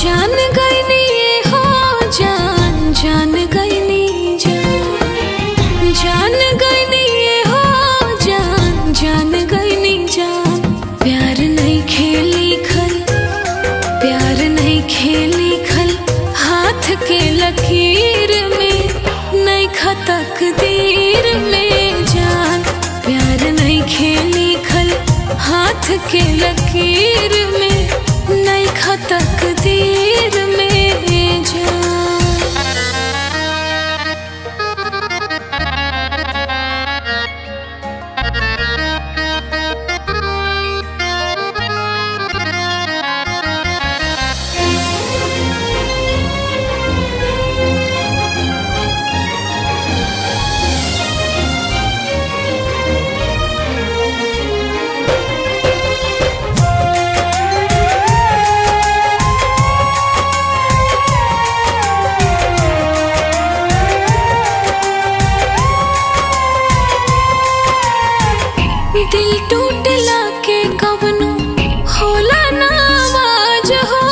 जान गईनी हो जान, जान गईनी जान, जान गईनी हो जान, जान गईनी जान। प्यार नहीं खेली खल, प्यार नहीं खेली खल, हाथ के लकीर में नहीं खतक दीर में जान। प्यार नहीं खेली खल, हाथ के लकीर में नहीं खतक दीर में जान। दिल टूटला के कवनो होला ना आवाज हो,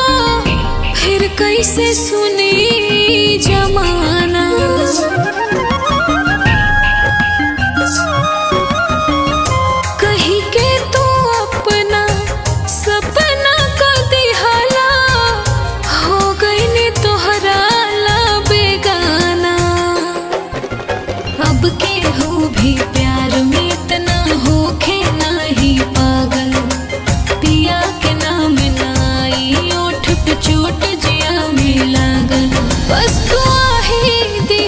फिर कैसे सुनी जमाना। कहीं के तू अपना सपना का दिहाला, हो गई ने तोहरा ला बेगाना। अब के हो भी प्यार में इतना होखे नहीं पागल, पिया के नाम नाई ओठ पे चोट जिया में लागल। बस दुआ ही दी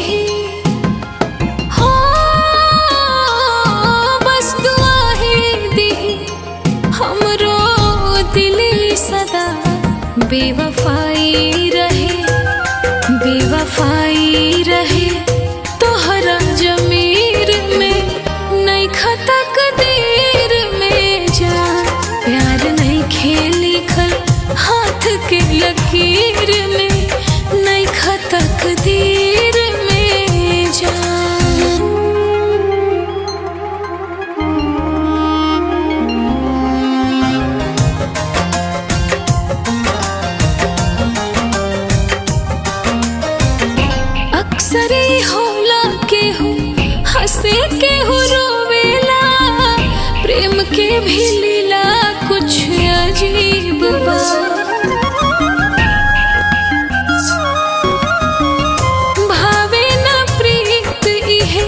हो, बस दुआ ही दी हमरो दिली सदा बेवफाई रहे, बेवफाई रहे। तोहरा जमीर में नहीं खतक दीर में जान। प्यार नहीं खेली खल, हाथ के लकीर में नहीं खतक दीर में जान। अक्सर ही होला के हो हंसे के हो रोवेला, प्रेम के भी लीला कुछ अजीब बा। भावे ना प्रीत इहे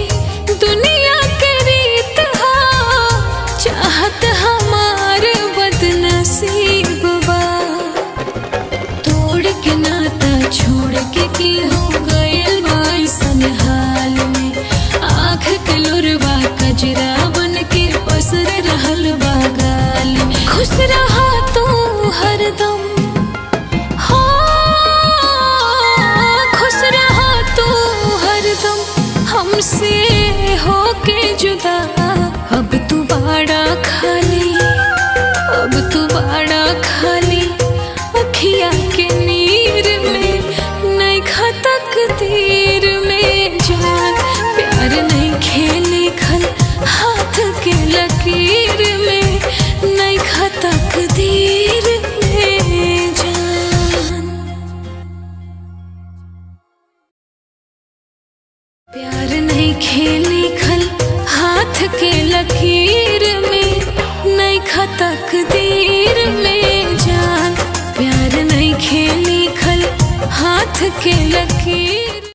दुनिया के रीत हा, चाहत हमार बदनसीब बा। तोड़ के नाता छोड़ के की हो गइल बाइसन हाल में, आँख के लोरवा कजरा बन के पसर रहल बा गाल में। खुश रहा तू हरदम हो, खुश रहा तू हरदम हमसे होके जुदा। अब तू बाड़ा खाली, अब तू बाड़ा खाली, अखिया के नीर में नहीं खतक दीर में जान। प्यार नहीं खेली खल, हाथ के लकीर में नहीं खतक दीर में जान। प्यार नहीं खेली खल, हाथ के लकीर में नहीं खतक दीर में जान। प्यार नहीं खेली खल, हाथ के लकीर